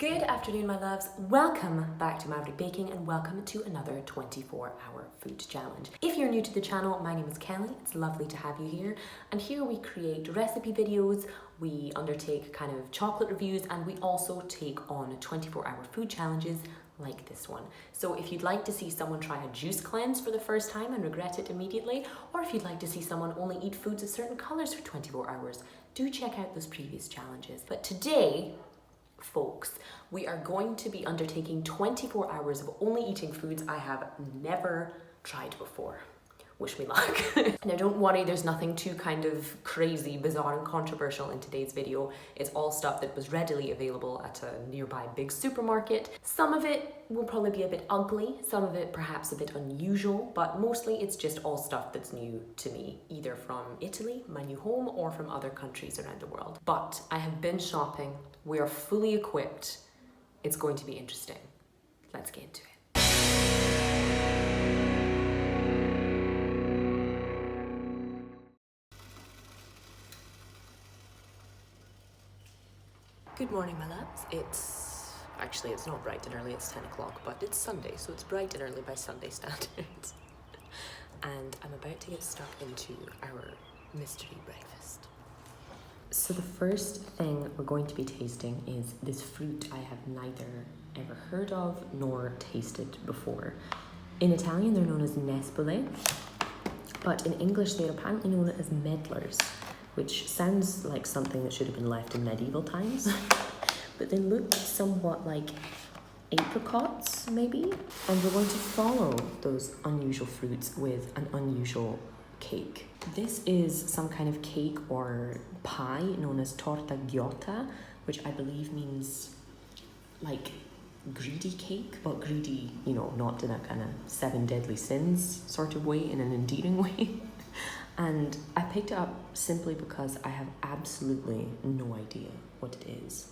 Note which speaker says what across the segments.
Speaker 1: Good afternoon, my loves. Welcome back to Maverick Baking and welcome to another 24-hour food challenge. If you're new to the channel, my name is Kelly. It's lovely to have you here. And here we create recipe videos, we undertake kind of chocolate reviews, and we also take on 24-hour food challenges like this one. So if you'd like to see someone try a juice cleanse for the first time and regret it immediately, or if you'd like to see someone only eat foods of certain colors for 24 hours, do check out those previous challenges. But today, folks, we are going to be undertaking 24 hours of only eating foods I have never tried before. Wish me luck. Now don't worry, there's nothing too kind of crazy, bizarre and controversial in today's video. It's all stuff that was readily available at a nearby big supermarket. Some of it will probably be a bit ugly, some of it perhaps a bit unusual, but mostly it's just all stuff that's new to me, either from Italy, my new home, or from other countries around the world. But I have been shopping, we are fully equipped. It's going to be interesting. Let's get into it. Good morning, my loves. It's not bright and early, it's 10 o'clock, but it's Sunday, so it's bright and early by Sunday standards. And I'm about to get stuck into our mystery breakfast. So the first thing we're going to be tasting is this fruit I have neither ever heard of nor tasted before. In Italian, they're known as nespole, but in English, they're apparently known as medlars, which sounds like something that should have been left in medieval times, but they look somewhat like apricots, maybe? And we're going to follow those unusual fruits with an unusual cake. This is some kind of cake or pie known as torta ghiotta, which I believe means like greedy cake, but greedy, you know, not in a kind of 7 deadly sins sort of way, in an endearing way. And I picked it up simply because I have absolutely no idea what it is,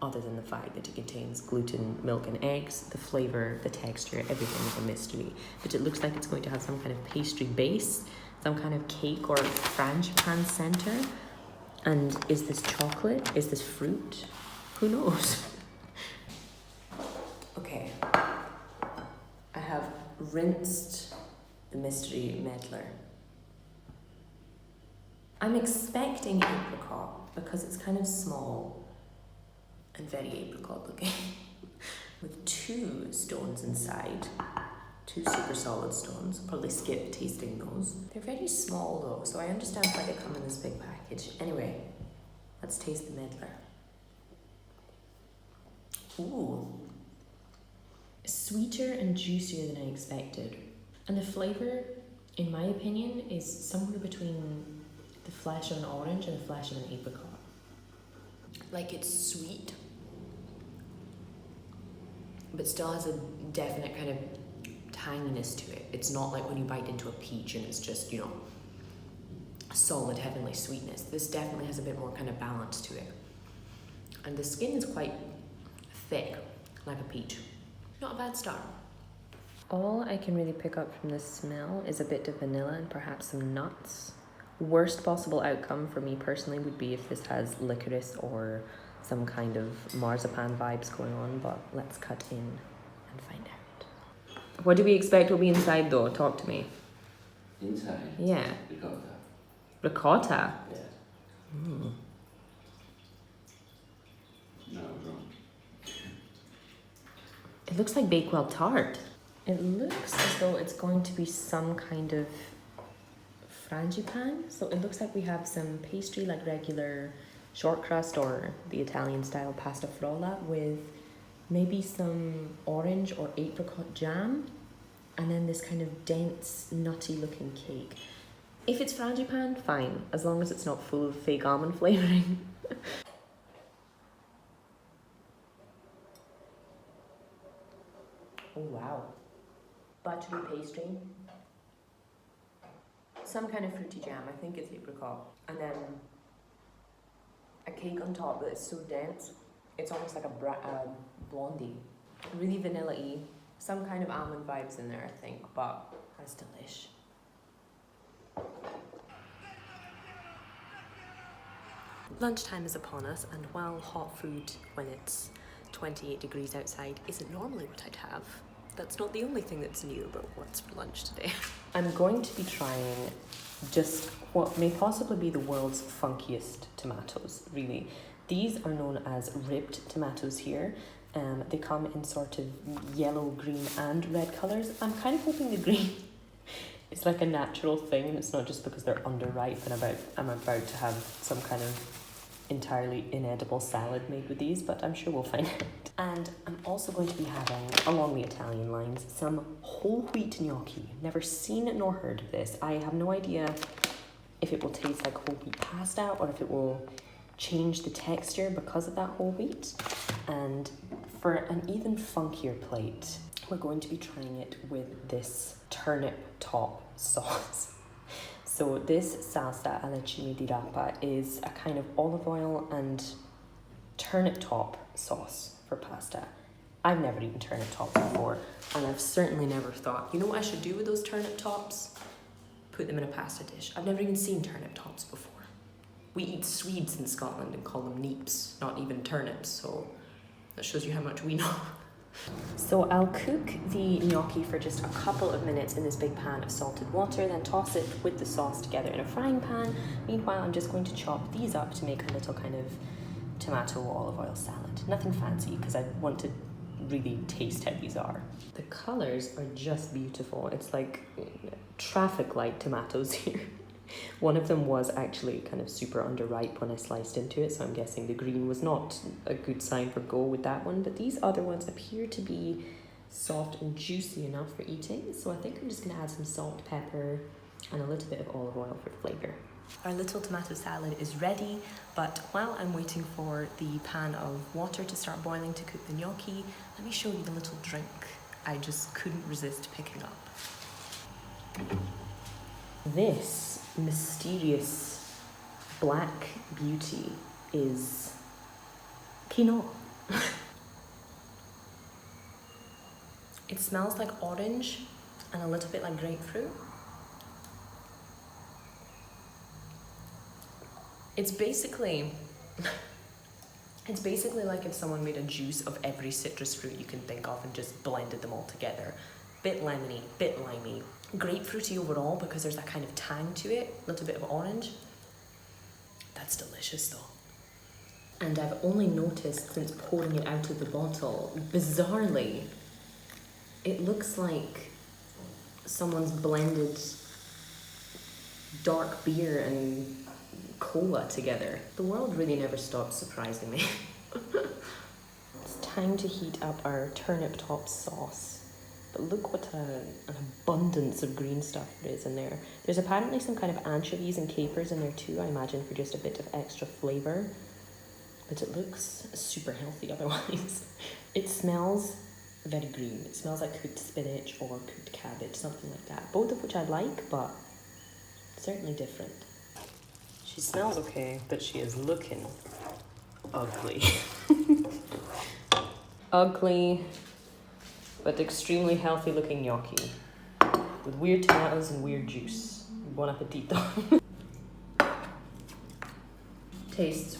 Speaker 1: other than the fact that it contains gluten, milk and eggs. The flavour, the texture, everything is a mystery. But it looks like it's going to have some kind of pastry base, some kind of cake or frangipan centre. And is this chocolate? Is this fruit? Who knows? Okay, I have rinsed the mystery medlar. I'm expecting apricot because it's kind of small and very apricot looking with 2 stones inside, 2 super solid stones. I'll probably skip tasting those. They're very small though, so I understand why they come in this big package. Anyway, let's taste the medlar. Ooh, sweeter and juicier than I expected. And the flavour, in my opinion, is somewhere between the flesh of an orange and the flesh of an apricot. Like, it's sweet, but still has a definite kind of tanginess to it. It's not like when you bite into a peach and it's just, you know, solid heavenly sweetness. This definitely has a bit more kind of balance to it. And the skin is quite thick, like a peach. Not a bad start. All I can really pick up from this smell is a bit of vanilla and perhaps some nuts. Worst possible outcome for me personally would be if this has licorice or some kind of marzipan vibes going on, but let's cut in and find out. What do we expect will be inside though? Talk to me.
Speaker 2: Inside?
Speaker 1: Yeah.
Speaker 2: Ricotta.
Speaker 1: Ricotta?
Speaker 2: Yeah.
Speaker 1: Mm.
Speaker 2: No, wrong.
Speaker 1: It looks like Bakewell tart. It looks as though it's going to be some kind of frangipan. So it looks like we have some pastry like regular short crust or the Italian style pasta frolla with maybe some orange or apricot jam, and then this kind of dense nutty looking cake. If it's frangipan, fine, as long as it's not full of fake almond flavouring. Oh wow. Buttery pastry. Some kind of fruity jam, I think it's apricot. And then a cake on top that is so dense, it's almost like a blondie. Really vanilla-y. Some kind of almond vibes in there, I think, but that's delish. Lunchtime is upon us, and while hot food, when it's 28 degrees outside isn't normally what I'd have. That's not the only thing that's new about what's for lunch today. I'm going to be trying just what may possibly be the world's funkiest tomatoes, really. These are known as ribbed tomatoes here. They come in sort of yellow, green and red colours. I'm kind of hoping the green is like a natural thing and it's not just because they're underripe and I'm about to have some kind of entirely inedible salad made with these, but I'm sure we'll find out. And I'm also going to be having, along the Italian lines, some whole wheat gnocchi. Never seen nor heard of this. I have no idea if it will taste like whole wheat pasta or if it will change the texture because of that whole wheat. And for an even funkier plate, we're going to be trying it with this turnip top sauce. So this salsa alla cime di rapa is a kind of olive oil and turnip top sauce for pasta. I've never eaten turnip tops before, and I've certainly never thought, you know what I should do with those turnip tops? Put them in a pasta dish. I've never even seen turnip tops before. We eat Swedes in Scotland and call them neeps, not even turnips, so that shows you how much we know. So I'll cook the gnocchi for just a couple of minutes in this big pan of salted water, then toss it with the sauce together in a frying pan. Meanwhile, I'm just going to chop these up to make a little kind of tomato olive oil salad. Nothing fancy, because I want to really taste how these are. The colours are just beautiful. It's like traffic light tomatoes here. One of them was actually kind of super underripe when I sliced into it, so I'm guessing the green was not a good sign for go with that one, but these other ones appear to be soft and juicy enough for eating, so I think I'm just going to add some salt, pepper, and a little bit of olive oil for flavour. Our little tomato salad is ready, but while I'm waiting for the pan of water to start boiling to cook the gnocchi, let me show you the little drink I just couldn't resist picking up. This mysterious black beauty is quinoa. It smells like orange and a little bit like grapefruit. It's basically like if someone made a juice of every citrus fruit you can think of and just blended them all together. Bit lemony, bit limey, grapefruity overall because there's that kind of tang to it, a little bit of orange. That's delicious though. And I've only noticed since pouring it out of the bottle, bizarrely, it looks like someone's blended dark beer and cola together. The world really never stops surprising me. It's time to heat up our turnip top sauce. But look what an abundance of green stuff there is in there. There's apparently some kind of anchovies and capers in there too, I imagine, for just a bit of extra flavour. But it looks super healthy otherwise. It smells very green. It smells like cooked spinach or cooked cabbage, something like that. Both of which I like, but certainly different. She smells okay, but she is looking ugly. Ugly, but extremely healthy looking gnocchi with weird tomatoes and weird juice. Buon appetito. Tastes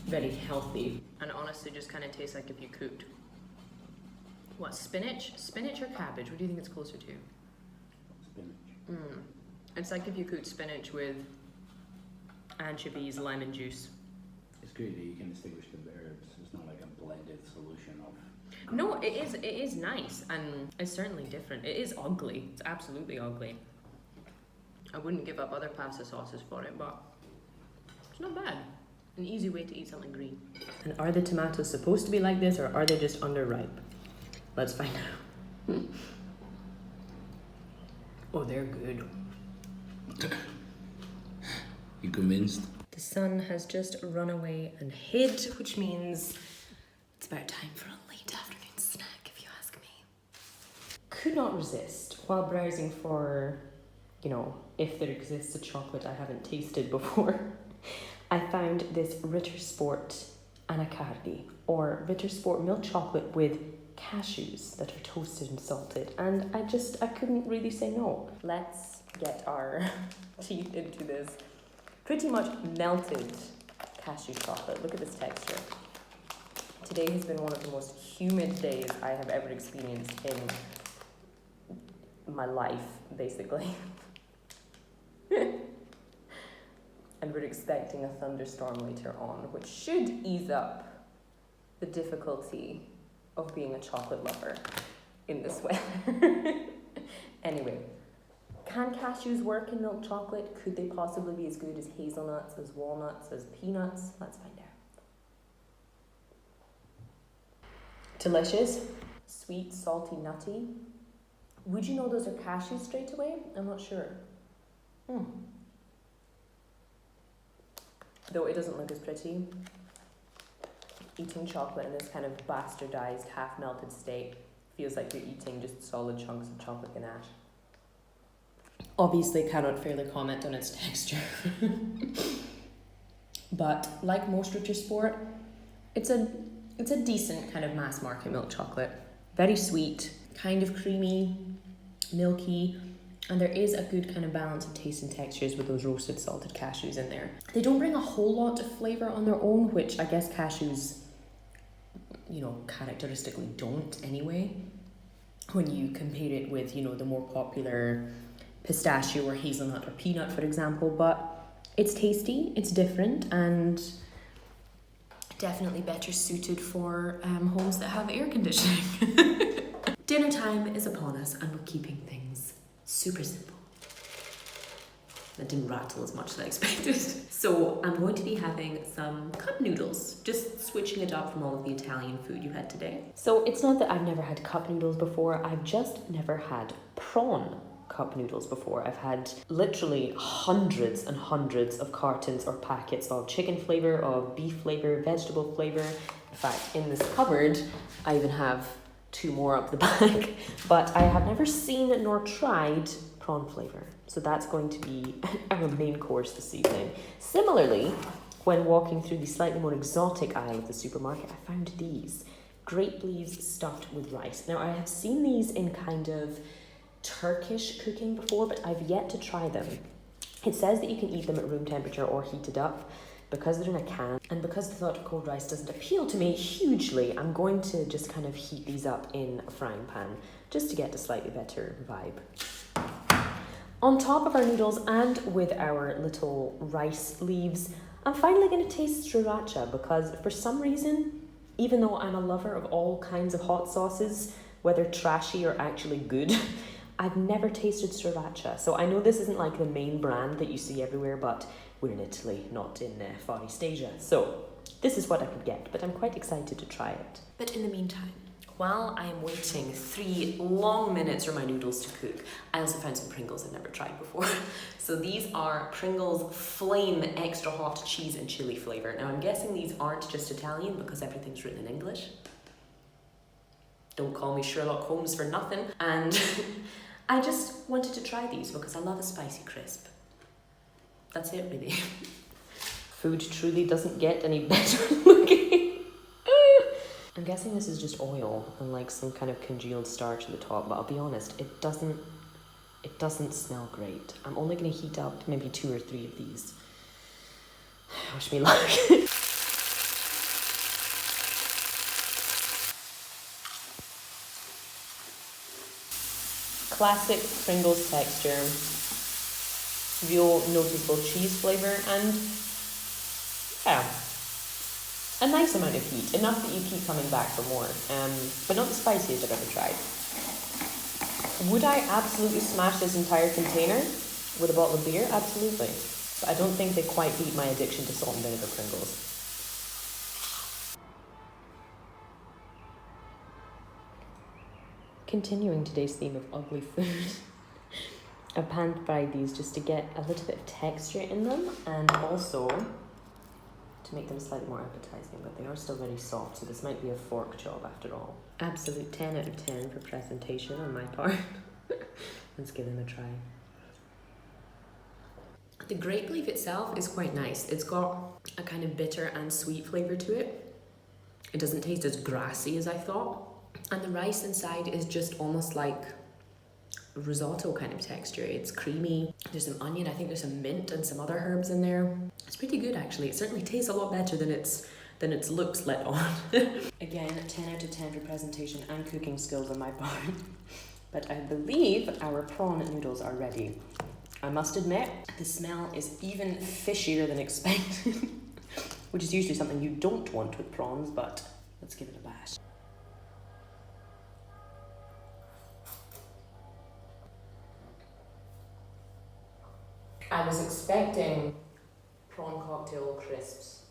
Speaker 1: very healthy and honestly just kind of tastes like if you cooked what, spinach or cabbage? What do you think it's closer to?
Speaker 2: Spinach.
Speaker 1: It's like if you cooked spinach with anchovies, lemon juice.
Speaker 2: It's good that you can distinguish the herbs. It's not like a blended solution of...
Speaker 1: No, it is nice and it's certainly different. It is ugly. It's absolutely ugly. I wouldn't give up other pasta sauces for it, but it's not bad. An easy way to eat something green. And are the tomatoes supposed to be like this or are they just underripe? Let's find out. Oh, they're good.
Speaker 2: You convinced?
Speaker 1: The sun has just run away and hid, which means it's about time for a late afternoon snack, if you ask me. Could not resist while browsing for, if there exists a chocolate I haven't tasted before. I found this Rittersport anacardi, or Rittersport milk chocolate with cashews that are toasted and salted, and I couldn't really say no. Let's get our teeth into this pretty much melted cashew chocolate. Look at this texture. Today has been one of the most humid days I have ever experienced in my life, basically. And we're expecting a thunderstorm later on, which should ease up the difficulty of being a chocolate lover in this weather. Anyway, can cashews work in milk chocolate? Could they possibly be as good as hazelnuts, as walnuts, as peanuts? Let's find out. Delicious, sweet, salty, nutty. Would you know those are cashews straight away? I'm not sure. Though it doesn't look as pretty. Eating chocolate in this kind of bastardized, half-melted state feels like you're eating just solid chunks of chocolate ganache. Obviously cannot fairly comment on its texture. But like most Ritter Sport, it's a decent kind of mass market milk chocolate. Very sweet, kind of creamy, milky, and there is a good kind of balance of taste and textures with those roasted salted cashews in there. They don't bring a whole lot of flavour on their own, which I guess cashews, you know, characteristically don't anyway. When you compare it with, you know, the more popular pistachio or hazelnut or peanut, for example, but it's tasty, it's different, and definitely better suited for homes that have air conditioning. Dinner time is upon us and we're keeping things super simple. That didn't rattle as much as I expected. So I'm going to be having some cup noodles, just switching it up from all of the Italian food you had today. So it's not that I've never had cup noodles before, I've just never had prawn cup noodles before. I've had literally hundreds and hundreds of cartons or packets of chicken flavour, of beef flavour, vegetable flavour. In fact, in this cupboard, I even have 2 more up the back, but I have never seen nor tried prawn flavour. So that's going to be our main course this evening. Similarly, when walking through the slightly more exotic aisle of the supermarket, I found these grape leaves stuffed with rice. Now, I have seen these in kind of Turkish cooking before, but I've yet to try them. It says that you can eat them at room temperature or heated up. Because they're in a can, and because the thought of cold rice doesn't appeal to me hugely, I'm going to just kind of heat these up in a frying pan, just to get a slightly better vibe. On top of our noodles and with our little rice leaves, I'm finally going to taste sriracha, because for some reason, even though I'm a lover of all kinds of hot sauces, whether trashy or actually good, I've never tasted sriracha. So I know this isn't like the main brand that you see everywhere, but we're in Italy, not in Far East Asia. So this is what I could get, but I'm quite excited to try it. But in the meantime, while I am waiting 3 long minutes for my noodles to cook, I also found some Pringles I've never tried before. So these are Pringles Flame Extra Hot Cheese and Chili flavour. Now I'm guessing these aren't just Italian because everything's written in English. Don't call me Sherlock Holmes for nothing. And I just wanted to try these because I love a spicy crisp. That's it, really. Food truly doesn't get any better looking. I'm guessing this is just oil and like some kind of congealed starch at the top, but I'll be honest, it doesn't smell great. I'm only going to heat up maybe 2 or 3 of these. Wish me luck. Classic Pringles texture. Real noticeable cheese flavour and yeah, a nice amount of heat, enough that you keep coming back for more, but not the spiciest I've ever tried. Would I absolutely smash this entire container with a bottle of beer? Absolutely. But I don't think they quite beat my addiction to salt and vinegar Pringles. Continuing today's theme of ugly food, I've pan-fried these just to get a little bit of texture in them and also to make them slightly more appetizing, but they are still very soft, so this might be a fork job after all. Absolute 10 out of 10 for presentation on my part. Let's give them a try. The grape leaf itself is quite nice. It's got a kind of bitter and sweet flavour to it. It doesn't taste as grassy as I thought. And the rice inside is just almost like risotto kind of texture. It's creamy. There's some onion. I think there's some mint and some other herbs in there. It's pretty good actually. It certainly tastes a lot better than its than its looks let on. Again, 10 out of 10 for presentation and cooking skills on my part. But I believe our prawn noodles are ready. I must admit, the smell is even fishier than expected, which is usually something you don't want with prawns, but let's give it a bash. I was expecting prawn cocktail crisps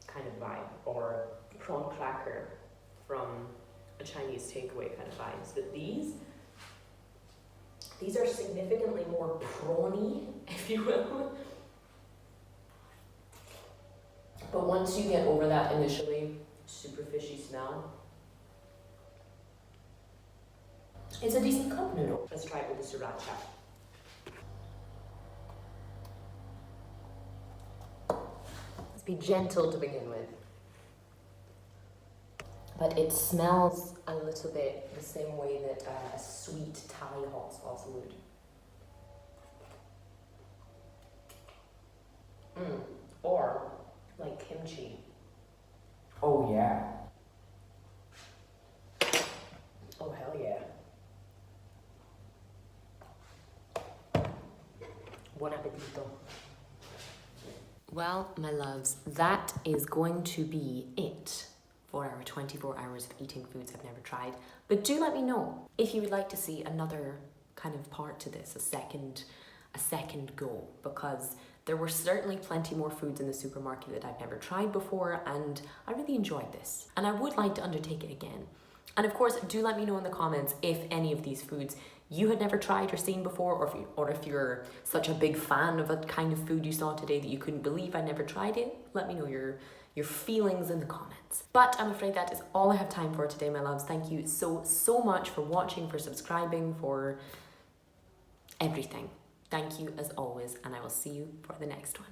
Speaker 1: kind of vibe, or prawn cracker from a Chinese takeaway kind of vibes, but these are significantly more prawny, if you will. But once you get over that initially super fishy smell, it's a decent cup noodle. Let's try it with the sriracha. Let's be gentle to begin with. But it smells a little bit the same way that a sweet Thai hot sauce would. Or like kimchi.
Speaker 2: Oh yeah.
Speaker 1: Oh hell yeah. Buon appetito. Well, my loves, that is going to be it for our 24 hours of eating foods I've never tried. But do let me know if you would like to see another kind of part to this, a second go, because there were certainly plenty more foods in the supermarket that I've never tried before, and I really enjoyed this. And I would like to undertake it again. And of course, do let me know in the comments if any of these foods you had never tried or seen before, or if you're such a big fan of a kind of food you saw today that you couldn't believe I never tried it. Let me know your feelings in the comments. But I'm afraid that is all I have time for today, my loves. Thank you so much for watching, for subscribing, for everything. Thank you as always, and I will see you for the next one.